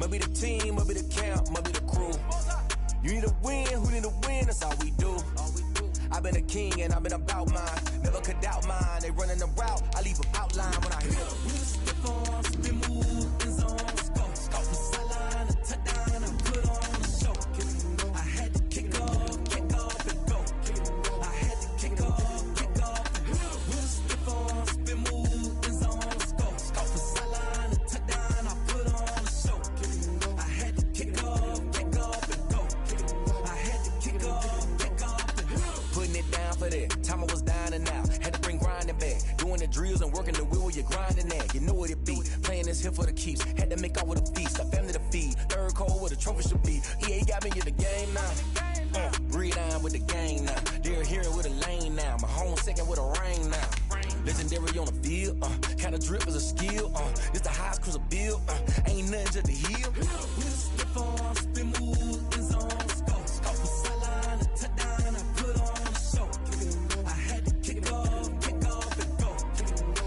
Might be the team, might be the camp, might be the crew. You need a win, who need a win, that's all we do. I've been a king and I've been about mine. Never could doubt mine. They running the route, I leave an outline when I hear we stiff on, spin move, in zone, scope from sideline to touchdown, I put on a show. I had to kick off and go. I had to kick off and go. We stiff on, spin move, in zone, scope from sideline to touchdown, I put on a show. I had to kick off and go. I had to kick off and go. Putting it down for that. Time I was down and out. Had to bring grinding back. Doing the drills and working the wheel where you're grinding at. You know what it be. Playing this here for the keeps. Had to make out with a feast. A family to feed. Third cold where the trophy should be. EA got me in the game now. Breathe on with the game now. They're here with a lane now. My home second with a rain now. Legendary on the field. Kinda drip is a skill. It's the highest cruiser bill. Ain't nothing just the heel. We just slip on, spin move, in zone, scope from sideline to touchdown, I put on a show. I had to kick off and go.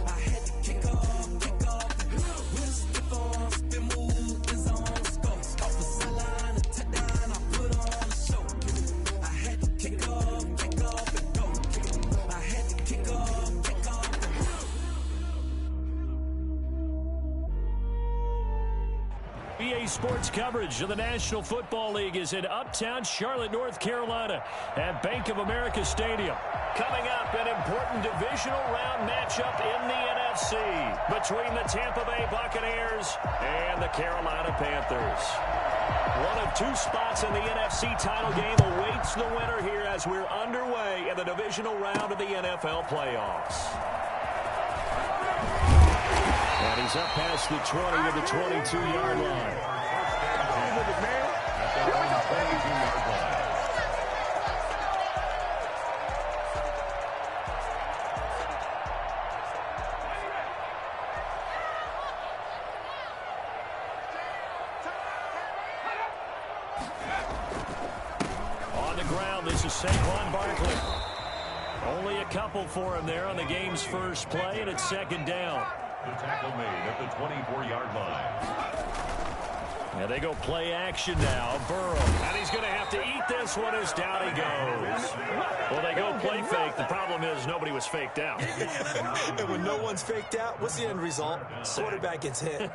I had to kick off and go. We just slip on, spin move, in zone, scope from sideline to touchdown, I put on a show. I had to kick off and go. I had to kick off and go. EA Sports coverage of the National Football League is in uptown Charlotte, North Carolina at Bank of America Stadium. Coming up, an important divisional round matchup in the NFC between the Tampa Bay Buccaneers and the Carolina Panthers. One of two spots in the NFC title game awaits the winner here as we're underway in the divisional round of the NFL playoffs. And he's up past the 20 to the 22-yard line. On the ground, this is Saquon Barkley. Only a couple for him there on the game's first play, and it's second down. The tackle made at the 24-yard line. And they go play action now. Burrow. And he's going to have to eat this one as down he goes. Well, they go play fake. The problem is nobody was faked out. And when no one's faked out, what's the end result? Quarterback gets hit.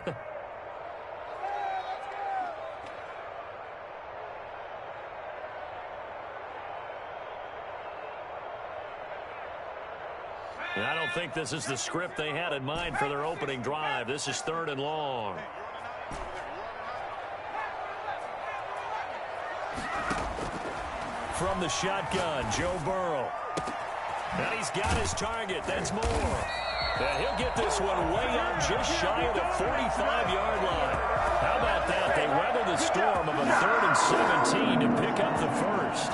And I don't think this is the script they had in mind for their opening drive. This is 3rd and long. From the shotgun, Joe Burrow. And he's got his target. That's Moore. And he'll get this one way up just shy of the 45-yard line. How about that? They weather the storm of a 3rd and 17 to pick up the first.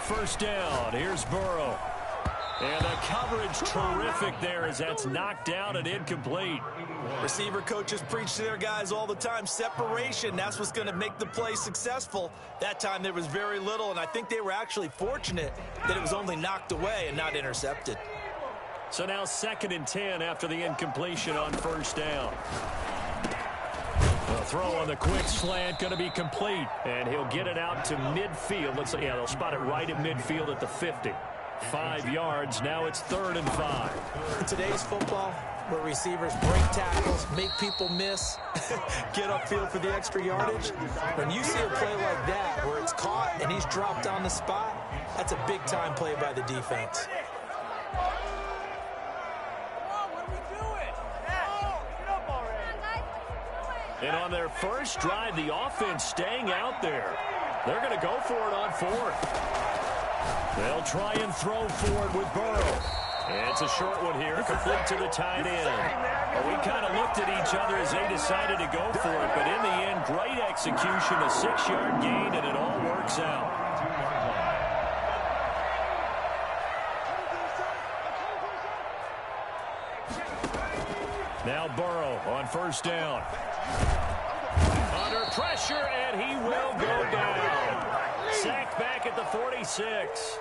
First down. Here's Burrow. And the coverage terrific there as that's knocked down and incomplete. Receiver coaches preach to their guys all the time. Separation, that's what's going to make the play successful. That time there was very little, and I think they were actually fortunate that it was only knocked away and not intercepted. So now 2nd and 10 after the incompletion on first down. The throw on the quick slant going to be complete, and he'll get it out to midfield. Looks like, yeah, they'll spot it right at midfield at the 50. 5 yards. Now it's 3rd and 5. In today's football, where receivers break tackles, make people miss, get upfield for the extra yardage, when you see a play like that where it's caught and he's dropped on the spot, that's a big-time play by the defense. And on their first drive, the offense staying out there. They're going to go for it on 4th. They'll try and throw for it with Burrow. And it's a short one here, complete to the tight end. Well, we kind of looked at each other as they decided to go for it, but in the end, great execution, a 6-yard gain, and it all works out. Now Burrow on first down. Under pressure, and he will go down. sacked back at the 46.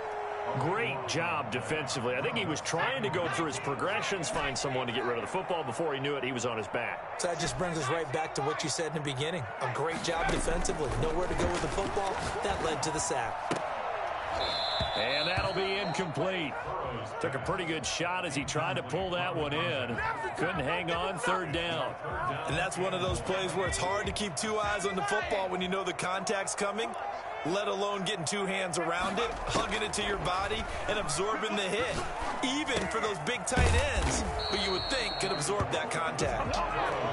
Great job defensively. I think he was trying to go through his progressions, find someone to get rid of the football. Before he knew it, he was on his back. So that just brings us right back to what you said in the beginning. A great job defensively. Nowhere to go with the football. That led to the sack. And that'll be incomplete. Took a pretty good shot as he tried to pull that one in. Couldn't hang on, third down. And that's one of those plays where it's hard to keep two eyes on the football when you know the contact's coming, let alone getting two hands around it, hugging it to your body, and absorbing the hit. Even for those big tight ends, who you would think could absorb that contact.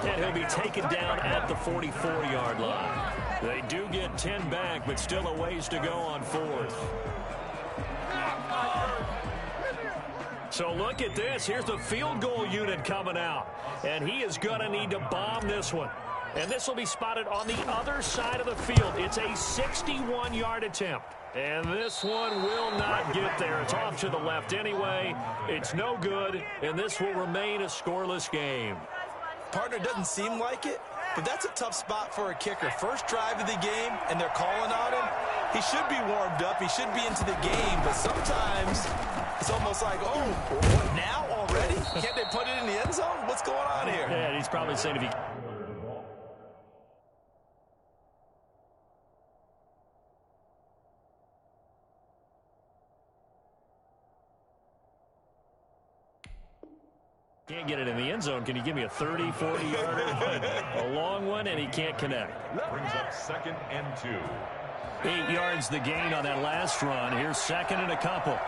And he'll be taken down at the 44-yard line. They do get 10 back, but still a ways to go on fourth. So look at this. Here's the field goal unit coming out. And he is going to need to bomb this one. And this will be spotted on the other side of the field. It's a 61-yard attempt. And this one will not get there. It's off to the left anyway. It's no good, and this will remain a scoreless game. Partner, doesn't seem like it, but that's a tough spot for a kicker. First drive of the game, and they're calling on him. He should be warmed up. He should be into the game, but sometimes it's almost like, oh, what now already? Can't they put it in the end zone? What's going on here? Yeah, and he's probably saying if he... Can't get it in the end zone. Can you give me a 30, 40-yarder? A long one, and he can't connect. Brings up 2nd and 2. 8 yards the gain on that last run. Here's 2nd and a couple.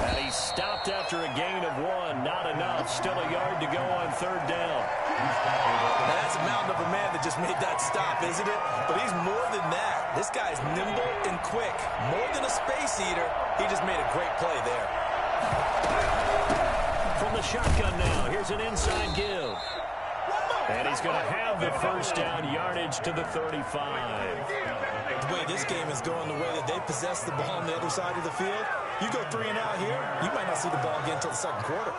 And he's stopped after a gain of 1. Not enough. Still a yard to go on 3rd down. That's a mountain of a man that just made that stop, isn't it? But he's more than that. This guy's nimble and quick. More than a space eater, he just made a great play there. From the shotgun now, here's an inside give. And he's going to have the first down, yardage to the 35. The way this game is going, the way that they possess the ball on the other side of the field, you go 3 and out here, you might not see the ball again until the 2nd quarter.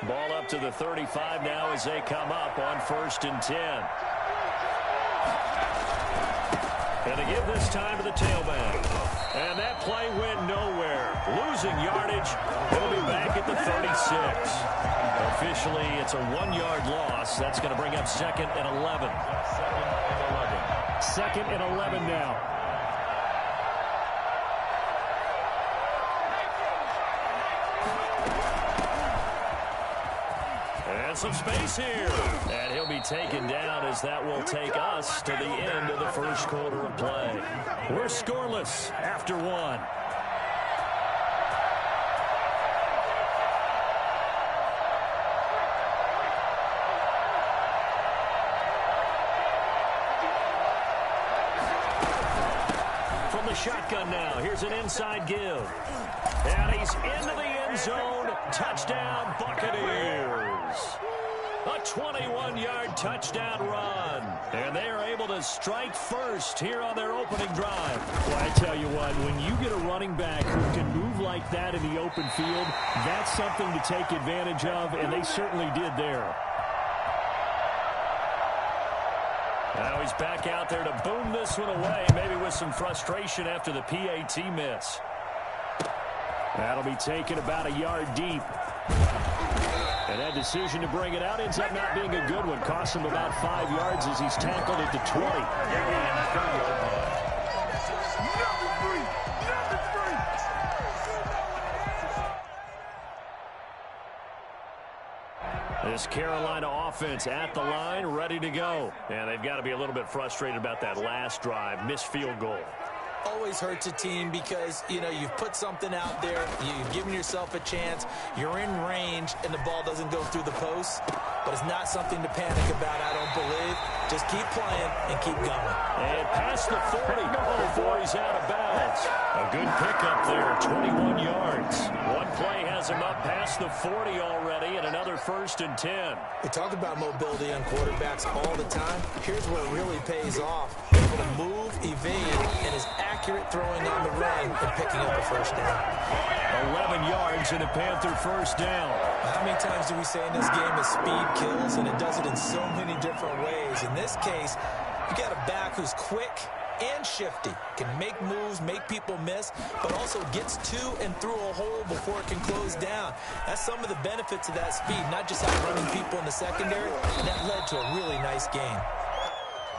Ball up to the 35 now as they come up on 1st and 10. And they give this time to the tailback. And that play went nowhere. Losing yardage. He'll be back at the 36. Officially, it's a 1-yard loss. That's going to bring up 2nd and 11. 2nd and 11 now. Some space here, and he'll be taken down as that will take us to the end of the 1st quarter of play. We're scoreless after 1. From the shotgun now, here's an inside give. And he's into the end zone. Touchdown, Buccaneers. A 21-yard touchdown run. And they are able to strike first here on their opening drive. Well, I tell you what, when you get a running back who can move like that in the open field, that's something to take advantage of, and they certainly did there. Now he's back out there to boom this one away, maybe with some frustration after the PAT miss. That'll be taken about a yard deep. And that decision to bring it out ends up not being a good one. Cost him about 5 yards as he's tackled at the 20. This Carolina offense at the line, ready to go. And they've got to be a little bit frustrated about that last drive, missed field goal. Always hurts a team because, you know, you've put something out there, you've given yourself a chance, you're in range, and the ball doesn't go through the post. But it's not something to panic about, I don't believe. Just keep playing and keep going. And past the 40 before he's out of bounds. A good pickup there, 21 yards. One play has him up past the 40 already, and another 1st and 10. We talk about mobility on quarterbacks all the time. Here's where it really pays off. able to move, evade, and is accurate throwing on the run and picking up a first down. 11 yards and a Panther first down. How many times do we say in this game that speed kills, and it does it in so many different ways? In this case, you got a back who's quick and shifty, can make moves, make people miss, but also gets to and through a hole before it can close down. That's some of the benefits of that speed, not just outrunning people in the secondary, and that led to a really nice game.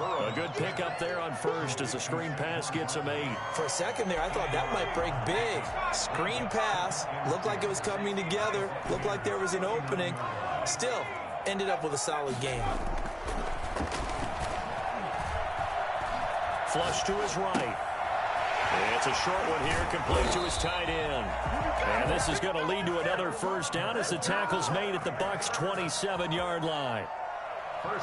A good pickup there on first as the screen pass gets him 8. For a second there, I thought that might break big. Screen pass, looked like it was coming together, looked like there was an opening. Still, ended up with a solid game. Flush to his right. It's a short one here, complete to his tight end. And this is going to lead to another first down as the tackle's made at the Bucs' 27-yard line.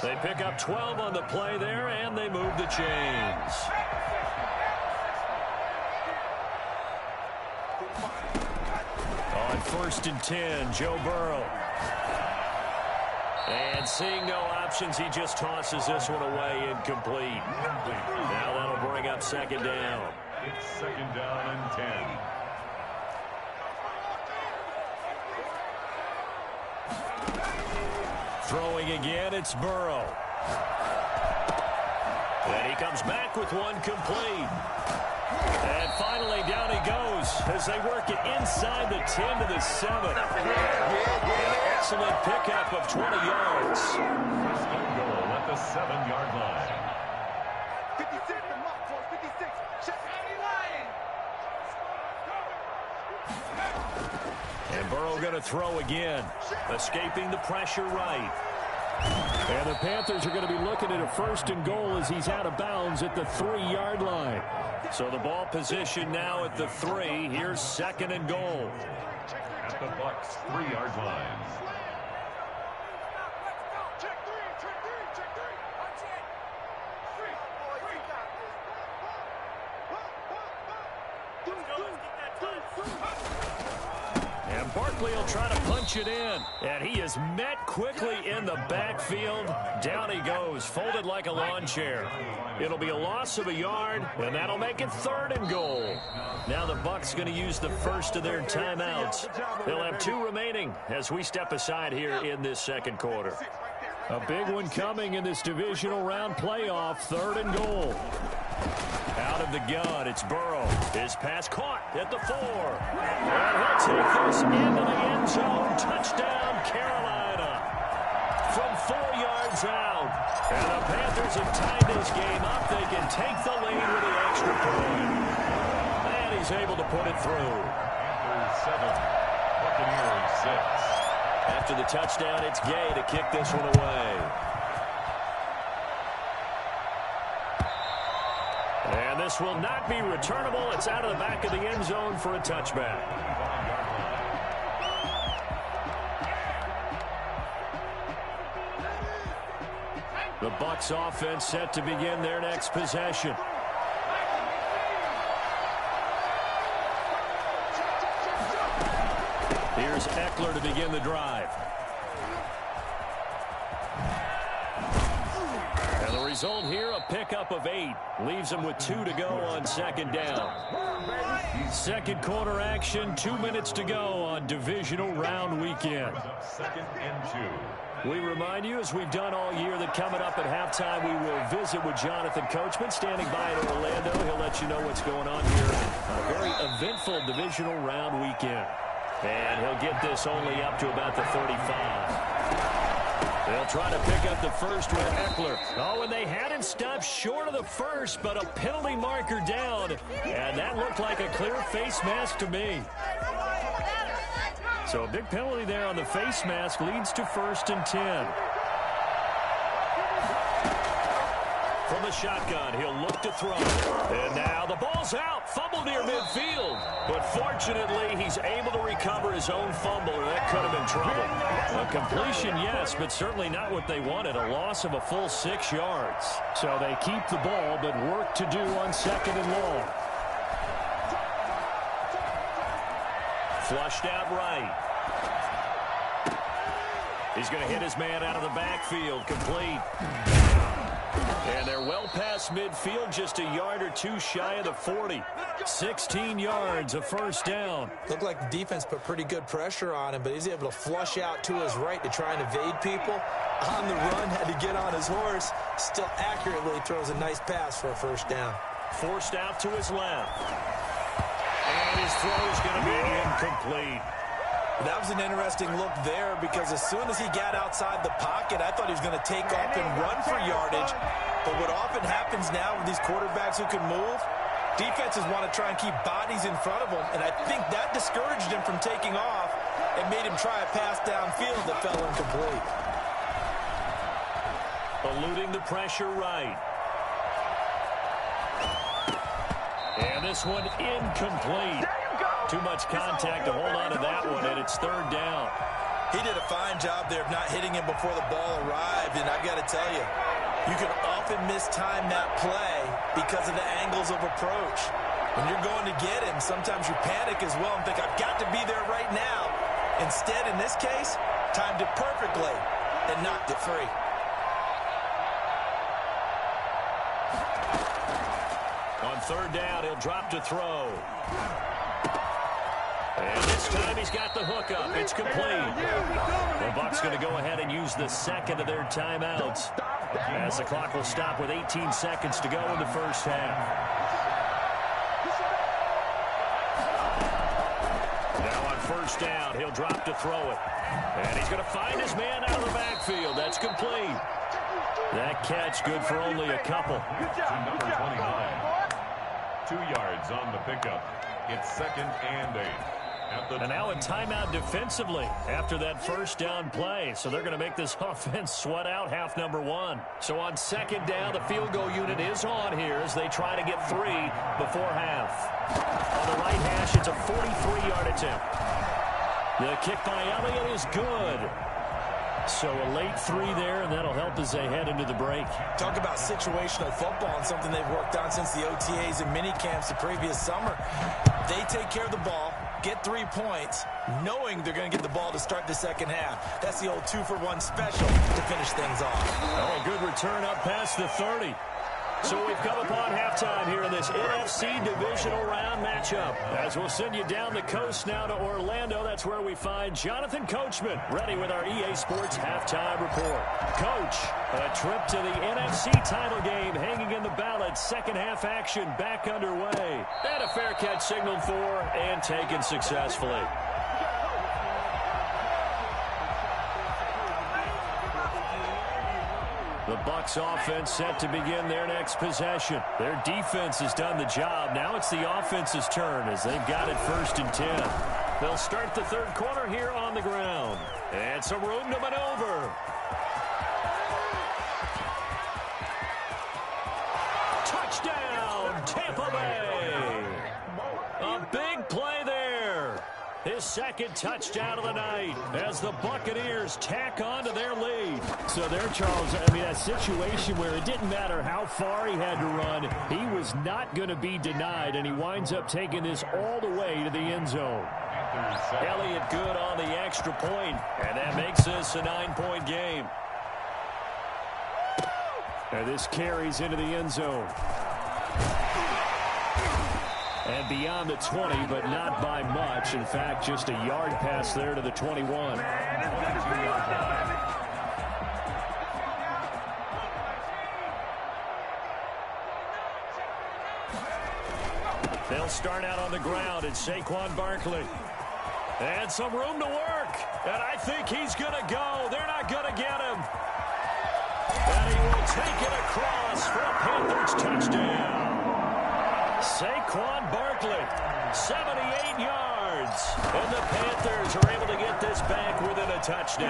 They pick up 12 on the play there, and they move the chains. On 1st and 10, Joe Burrow. And seeing no options, he just tosses this one away, incomplete. Now that'll bring up 2nd down. It's 2nd down and 10. Throwing again, it's Burrow. And he comes back with one complete. And finally, down he goes as they work it inside the 10 to the 7. An excellent pickup of 20 yards. First and goal at the 7-yard line. 56, the mark for 56. Check And Burrow going to throw again, escaping the pressure right. And the Panthers are going to be looking at a 1st and goal as he's out of bounds at the 3-yard line. So the ball position now at the 3. Here's 2nd and goal. At the Bucs' 3-yard line. And Barkley will try to punch it in. And he is met quickly in the backfield. Down he goes, folded like a lawn chair. It'll be a loss of a yard, and that'll make it 3rd and goal. Now the Bucs going to use the first of their timeouts. They'll have 2 remaining as we step aside here in this 2nd quarter. A big one coming in this divisional round playoff, 3rd and goal. Out of the gun, it's Burrow. His pass caught at the 4. And he'll take this into the end zone. Touchdown, Carolina. From 4 yards out. And the Panthers have tied this game up. They can take the lead with the extra point. And he's able to put it through. Panthers 7, Buccaneers 6. After the touchdown, it's Gay to kick this one away. And this will not be returnable. It's out of the back of the end zone for a touchback. The Bucs offense set to begin their next possession. Here's Eckler to begin the drive. And the result here, a pickup of 8. Leaves them with 2 to go on 2nd down. 2nd quarter action, 2 minutes to go on divisional round weekend. 2nd and 2. We remind you, as we've done all year, that coming up at halftime, we will visit with Jonathan Coachman, standing by in Orlando. He'll let you know what's going on here. A very eventful divisional round weekend. And he'll get this only up to about the 35. They'll try to pick up the first with Eckler. Oh, and they had him stopped short of the first, but a penalty marker down. And that looked like a clear face mask to me. So a big penalty there on the face mask leads to 1st and 10. From the shotgun, he'll look to throw. And now the ball's out. Fumble near midfield. But fortunately, he's able to recover his own fumble, or that could have been trouble. A completion, yes, but certainly not what they wanted. A loss of a full 6 yards. So they keep the ball, but work to do on 2nd and long. Flushed out right. He's going to hit his man out of the backfield. Complete. And they're well past midfield, just a yard or two shy of the 40. 16 yards, a first down. Looked like the defense put pretty good pressure on him, but he's able to flush out to his right to try and evade people. On the run, had to get on his horse. Still accurately throws a nice pass for a first down. Forced out to his left. And his throw's going to be incomplete. That was an interesting look there because as soon as he got outside the pocket, I thought he was going to take off and run for yardage. But what often happens now with these quarterbacks who can move, defenses want to try and keep bodies in front of them, and I think that discouraged him from taking off and made him try a pass downfield that fell incomplete. Eluding the pressure right. And this one incomplete. Too much contact to hold on to that one, and it's third down. He did a fine job there of not hitting him before the ball arrived, and I've got to tell you, you can often mistime that play because of the angles of approach. When you're going to get him, sometimes you panic as well and think, I've got to be there right now. Instead, in this case, timed it perfectly and knocked it free. On third down, he'll drop to throw. And this time he's got the hookup. It's complete. The Bucs going to go ahead and use the second of their timeouts as the clock will stop with 18 seconds to go in the first half. Now on first down, he'll drop to throw it. And he's going to find his man out of the backfield. That's complete. That catch good for only a couple. Number 29. 2 yards on the pickup. It's second and 8. And now a timeout defensively after that first down play. So they're going to make this offense sweat out half number one. So on second down, the field goal unit is on here as they try to get 3 before half. On the right hash, it's a 43-yard attempt. The kick by Elliott is good. So a late 3 there, and that'll help as they head into the break. Talk about situational football and something they've worked on since the OTAs and mini camps the previous summer. They take care of the ball, get 3 points, knowing they're going to get the ball to start the second half. That's the old 2-for-1 special to finish things off. Oh, a good return up past the 30. So we've come upon halftime here in this NFC Divisional Round matchup. As we'll send you down the coast now to Orlando, that's where we find Jonathan Coachman, ready with our EA Sports Halftime Report. Coach, a trip to the NFC title game hanging in the balance. Second half action back underway. And a fair catch signaled for and taken successfully. The Bucs offense set to begin their next possession. Their defense has done the job. Now it's the offense's turn as they've got it 1st and 10. They'll start the third quarter here on the ground. And some room to maneuver. Touchdown, Tampa Bay. A big play there. His second touchdown of the night as the Buccaneers tack on to their lead. So there, Charles, I mean, a situation where it didn't matter how far he had to run, he was not going to be denied, and he winds up taking this all the way to the end zone. Elliott good on the extra point, and that makes this a 9-point game. And this carries into the end zone. And beyond the 20, but not by much. In fact, just a yard pass there to the 21. They'll start out on the ground at Saquon Barkley. And some room to work. And I think he's going to go. They're not going to get him. And he will take it across for a Panthers touchdown. Saquon Barkley, 78 yards. And the Panthers are able to get this back within a touchdown.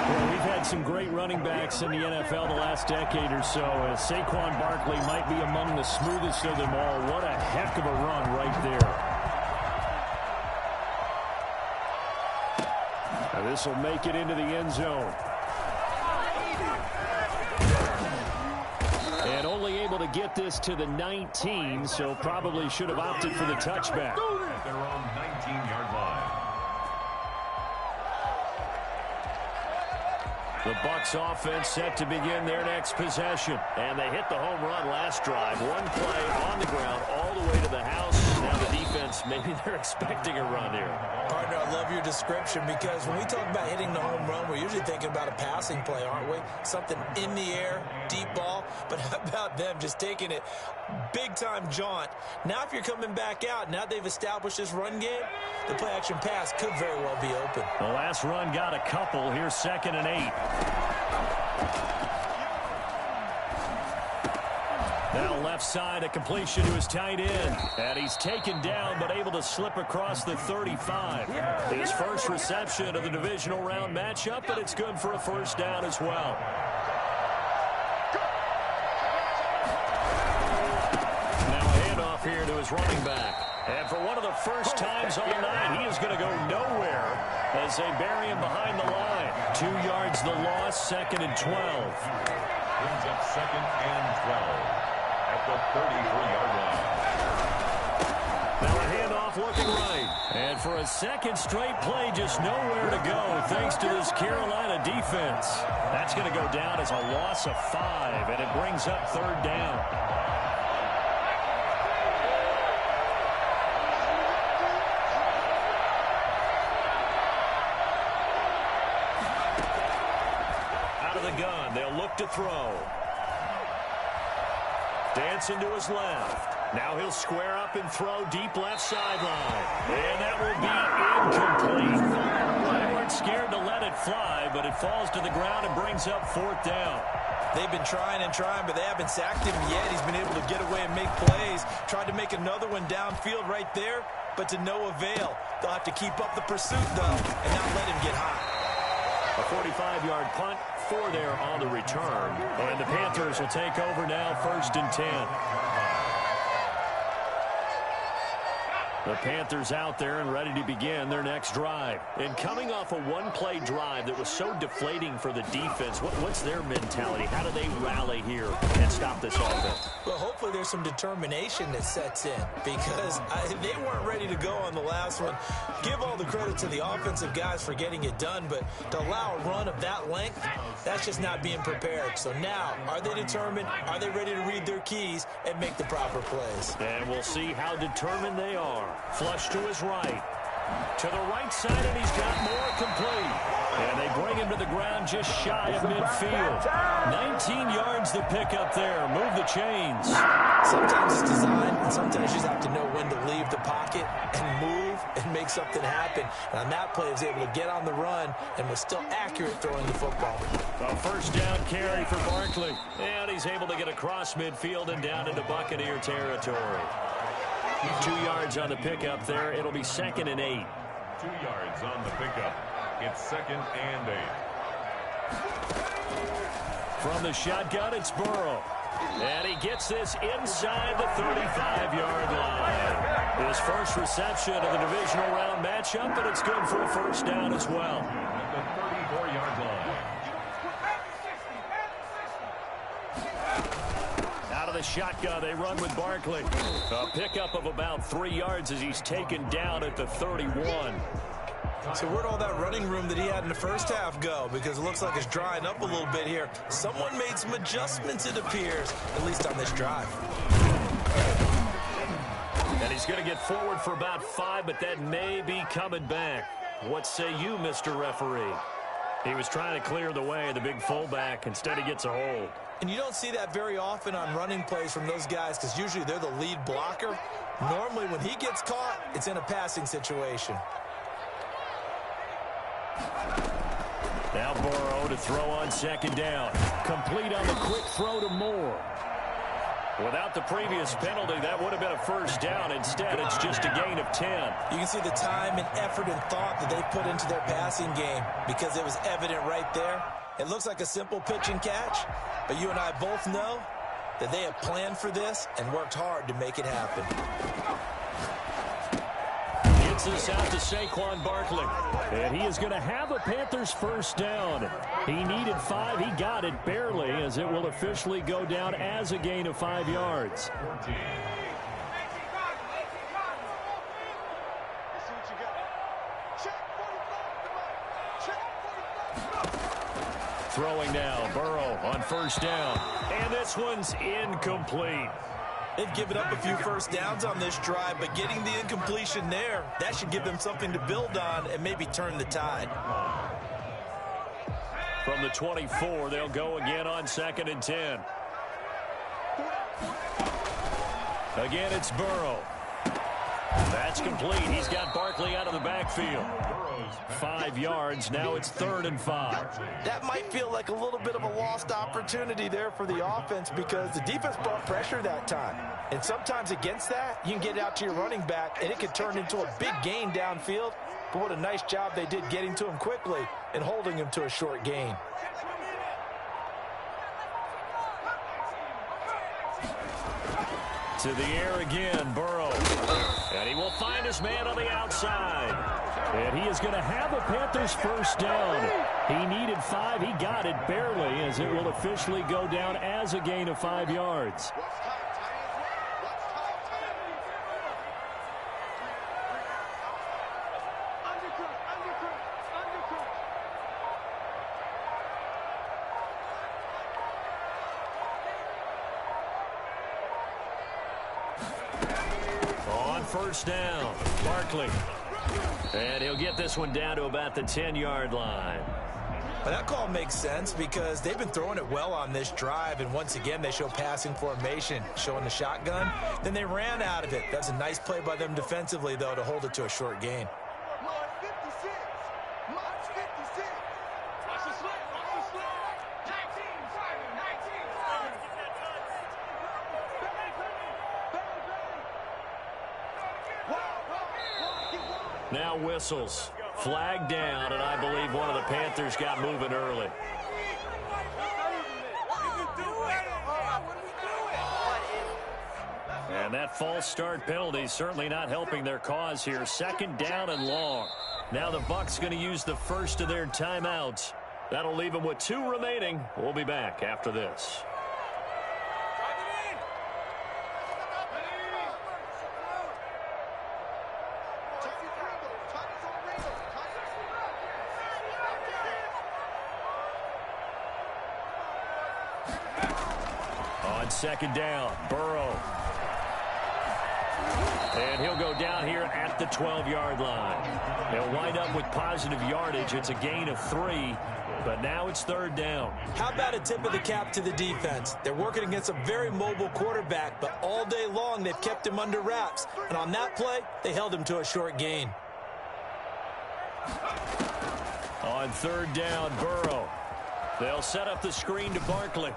Well, we've had some great running backs in the NFL the last decade or so. Saquon Barkley might be among the smoothest of them all. What a heck of a run right there. Now this will make it into the end zone. And only able to get this to the 19, so probably should have opted for the touchback. At their own 19-yard line. The Bucs offense set to begin their next possession. And they hit the home run last drive. One play on the ground all the way to the house. Now the defense, maybe they're expecting a run here. Partner, I love your description because when we talk about hitting the home run, we're usually thinking about a passing play, aren't we? Something in the air, deep ball. But how about them just taking it big-time jaunt? Now if you're coming back out, now they've established this run game, the play-action pass could very well be open. The last run got a couple. Here's 2nd and 8. Now left side, a completion to his tight end. And he's taken down, but able to slip across the 35. His first reception of the divisional round matchup, and it's good for a first down as well. Now a handoff here to his running back. And for one of the first times all night, he is going to go nowhere as they bury him behind the line. 2 yards the loss, 2nd and 12. Brings up 2nd and 12 at the 33-yard line. Now a handoff looking right. And for a second straight play, just nowhere to go thanks to this Carolina defense. That's going to go down as a loss of 5, and it brings up 3rd down. Gun. They'll look to throw. Dancing to his left. Now he'll square up and throw deep left sideline. And that will be incomplete. They weren't scared to let it fly, but it falls to the ground and brings up 4th down. They've been trying and trying, but they haven't sacked him yet. He's been able to get away and make plays. Tried to make another one downfield right there, but to no avail. They'll have to keep up the pursuit, though, and not let him get hot. A 45-yard punt, 4 there on the return. And the Panthers will take over now, 1st and 10. The Panthers out there and ready to begin their next drive. And coming off a one-play drive that was so deflating for the defense, what's their mentality? How do they rally here and stop this offense? Well, hopefully there's some determination that sets in because they weren't ready to go on the last one. Give all the credit to the offensive guys for getting it done, but to allow a run of that length, that's just not being prepared. So now, are they determined? Are they ready to read their keys and make the proper plays? And we'll see how determined they are. Flush to his right. To the right side, and he's got more complete. And they bring him to the ground just shy of midfield. 19 yards to pick up there. Move the chains. Sometimes it's design, and sometimes you just have to know when to leave the pocket and move and make something happen. And on that play, he was able to get on the run and was still accurate throwing the football. A first down carry for Barkley. And he's able to get across midfield and down into Buccaneer territory. 2 yards on the pickup there. It'll be 2nd and 8. 2 yards on the pickup. It's 2nd and 8. From the shotgun, it's Burrow. And he gets this inside the 35-yard line. His first reception of the divisional round matchup, and it's good for a first down as well. At the 34-yard line. Out of the shotgun, they run with Barkley. A pickup of about 3 yards as he's taken down at the 31. So where'd all that running room that he had in the first half go? Because it looks like it's drying up a little bit here. Someone made some adjustments, it appears, at least on this drive. And he's going to get forward for about 5, but that may be coming back. What say you, Mr. Referee? He was trying to clear the way, the big fullback. Instead, he gets a hold. And you don't see that very often on running plays from those guys because usually they're the lead blocker. Normally, when he gets caught, it's in a passing situation. Now Burrow to throw on 2nd down. Complete on the quick throw to Moore. Without the previous penalty, that would have been a first down. Instead, it's just a gain of 10. You can see the time and effort and thought that they put into their passing game because it was evident right there. It looks like a simple pitch and catch, but you and I both know that they have planned for this and worked hard to make it happen. Gets this out to Saquon Barkley. And he is going to have a Panthers first down. He needed 5. He got it barely as it will officially go down as a gain of 5 yards. Throwing now, Burrow on first down. And this one's incomplete. They've given up a few first downs on this drive, but getting the incompletion there, that should give them something to build on and maybe turn the tide. From the 24, they'll go again on 2nd and 10. Again, it's Burrow. That's complete. He's got Barkley out of the backfield. 5 yards. Now it's 3rd and 5. That might feel like a little bit of a lost opportunity there for the offense because the defense brought pressure that time. And sometimes against that, you can get out to your running back, and it can turn into a big gain downfield. But what a nice job they did getting to him quickly and holding him to a short gain. To the air again, Burrow. And he will find his man on the outside. And he is going to have a Panthers first down. He needed 5. He got it barely, as it will officially go down as a gain of 5 yards. First down, Barkley. And he'll get this one down to about the 10-yard line. But that call makes sense because they've been throwing it well on this drive, and once again they show passing formation, showing the shotgun. Then they ran out of it. That's a nice play by them defensively, though, to hold it to a short gain. Now whistles. Flag down, and I believe one of the Panthers got moving early. And that false start penalty certainly not helping their cause here. 2nd down and long. Now the Bucs going to use the first of their timeouts. That'll leave them with 2 remaining. We'll be back after this. On 2nd down, Burrow. And he'll go down here at the 12-yard line. They'll wind up with positive yardage. It's a gain of 3, but now it's 3rd down. How about a tip of the cap to the defense? They're working against a very mobile quarterback, but all day long they've kept him under wraps. And on that play, they held him to a short gain. On 3rd down, Burrow. They'll set up the screen to Barkley.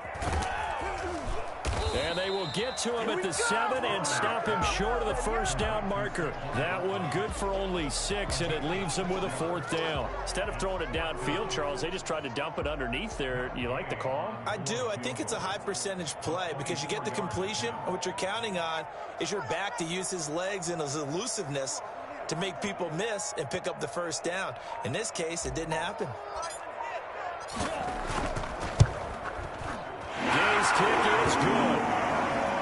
And they will get to him at the 7 and stop him short of the first down marker. That one good for only 6, and it leaves him with a 4th down. Instead of throwing it downfield, Charles, they just tried to dump it underneath there. You like the call? I do. I think it's a high percentage play because you get the completion, and what you're counting on is your back to use his legs and his elusiveness to make people miss and pick up the first down. In this case, it didn't happen. Gay's kick is good.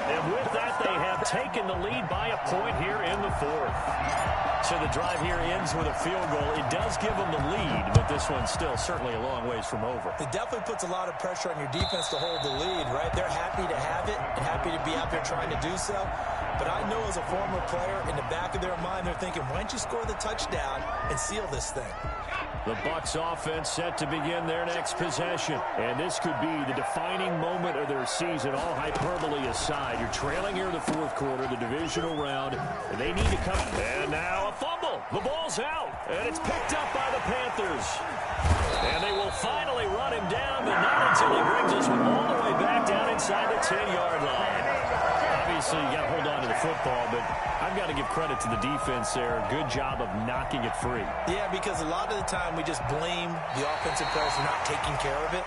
And with that, they have taken the lead by a point here in the 4th. So the drive here ends with a field goal. It does give them the lead, but this one's still certainly a long ways from over. It definitely puts a lot of pressure on your defense to hold the lead, right? They're happy to have it and happy to be out there trying to do so. But I know as a former player, in the back of their mind, they're thinking, why don't you score the touchdown and seal this thing? The Bucs offense set to begin their next possession. And this could be the defining moment of their season, all hyperbole aside. You're trailing here in the 4th quarter, the divisional round, and they need to come. And now a fumble. The ball's out, and it's picked up by the Panthers. And they will finally run him down, but not until he brings us all the way back down inside the 10-yard line. Obviously, you got to hold on to the football, but I've got to give credit to the defense there. Good job of knocking it free. Yeah, because a lot of the time we just blame the offensive players for not taking care of it.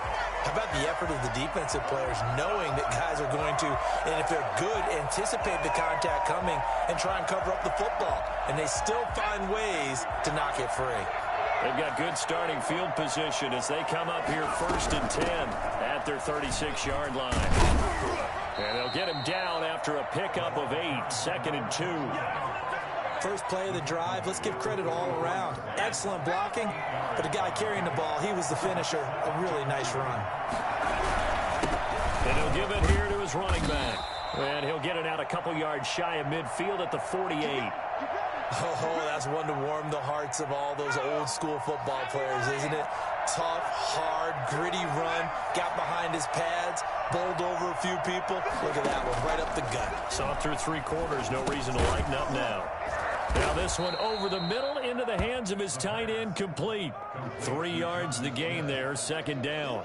How about the effort of the defensive players knowing that guys are going to, and if they're good, anticipate the contact coming and try and cover up the football. And they still find ways to knock it free. They've got good starting field position as they come up here 1st and 10 at their 36-yard line. And they'll get him down after a pickup of 8, 2nd and 2. First play of the drive, let's give credit all around. Excellent blocking, but the guy carrying the ball, he was the finisher. A really nice run. And he'll give it here to his running back. And he'll get it out a couple yards shy of midfield at the 48. Oh, that's one to warm the hearts of all those old school football players, isn't it? Tough, hard, gritty run, got behind his pads, bowled over a few people. Look at that one, right up the gut. Saw through 3 quarters, no reason to lighten up now. Now this one over the middle into the hands of his tight end, complete. 3 yards the gain there, second down.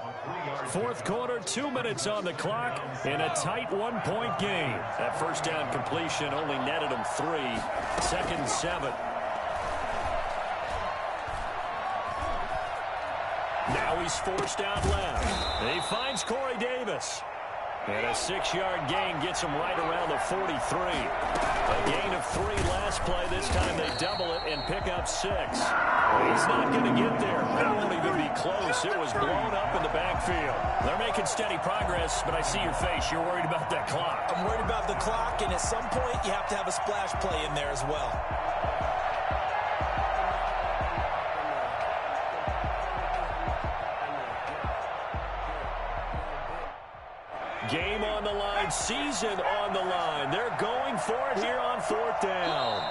Fourth quarter, 2 minutes on the clock, in a tight 1-point game. That first down completion only netted him 3. Second and 7. Now he's forced out left. He finds Corey Davis. And a 6-yard gain gets him right around the 43. A gain of 3 last play. This time they double it and pick up 6. He's not going to get there. It won't even be close. It was blown up in the backfield. They're making steady progress, but I see your face. You're worried about that clock. I'm worried about the clock, and at some point you have to have a splash play in there as well. Game on the line, season on the line. They're going for it here on 4th down.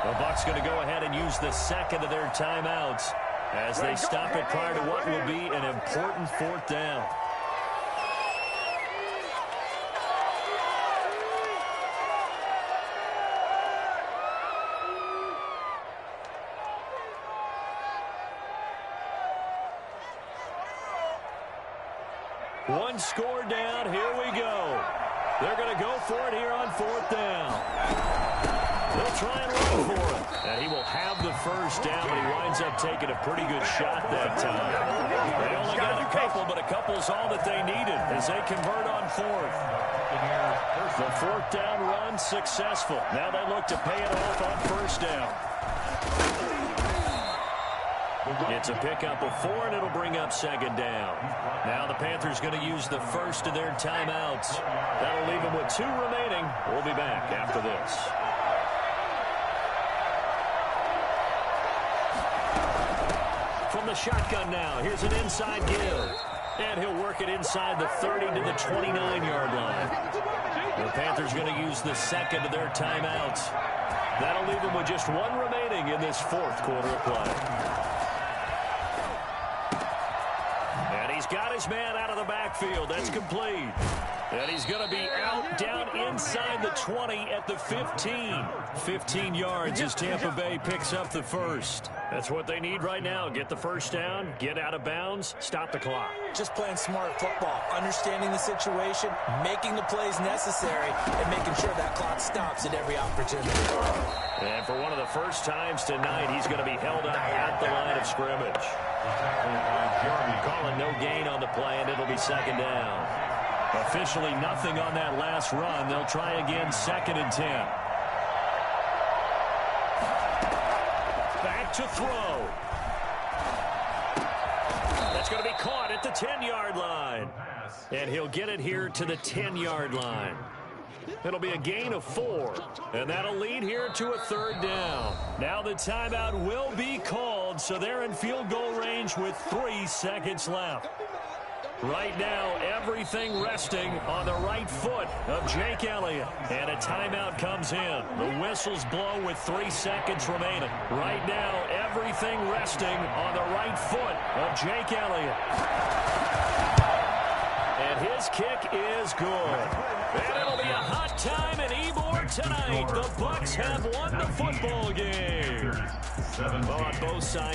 The Bucs going to go ahead and use the second of their timeouts as they stop it prior to what will be an important 4th down. One score down, here we go. They're going to go for it here on 4th down. They'll try and run for it. And he will have the first down, but he winds up taking a pretty good shot that time. They only got a couple, but a couple's all that they needed as they convert on 4th. The 4th down run successful. Now they look to pay it off on 1st down. It's a pickup of 4, and it'll bring up 2nd down. Now the Panthers going to use the first of their timeouts. That'll leave them with 2 remaining. We'll be back after this. From the shotgun now, here's an inside give. And he'll work it inside the 30 to the 29-yard line. The Panthers going to use the second of their timeouts. That'll leave them with just 1 remaining in this 4th quarter of play. Got his man out of the backfield. That's complete. And he's going to be out down inside the 20 at the 15. 15 yards as Tampa Bay picks up the first. That's what they need right now. Get the first down, get out of bounds, stop the clock. Just playing smart football, understanding the situation, making the plays necessary, and making sure that clock stops at every opportunity. And for one of the first times tonight, he's going to be held up at the line of scrimmage. Calling no gain on the play, and it'll be 2nd down. Officially nothing on that last run. They'll try again, 2nd and 10. Back to throw. That's going to be caught at the 10-yard line. And he'll get it here to the 10-yard line. It'll be a gain of 4, and that'll lead here to a 3rd down. Now the timeout will be called, so they're in field goal range with 3 seconds left. Right now, everything resting on the right foot of Jake Elliott. And a timeout comes in. The whistles blow with 3 seconds remaining. Right now, everything resting on the right foot of Jake Elliott. And his kick is good. And it'll be a hot time in Ybor tonight. The Bucs have won the football game. On both sides.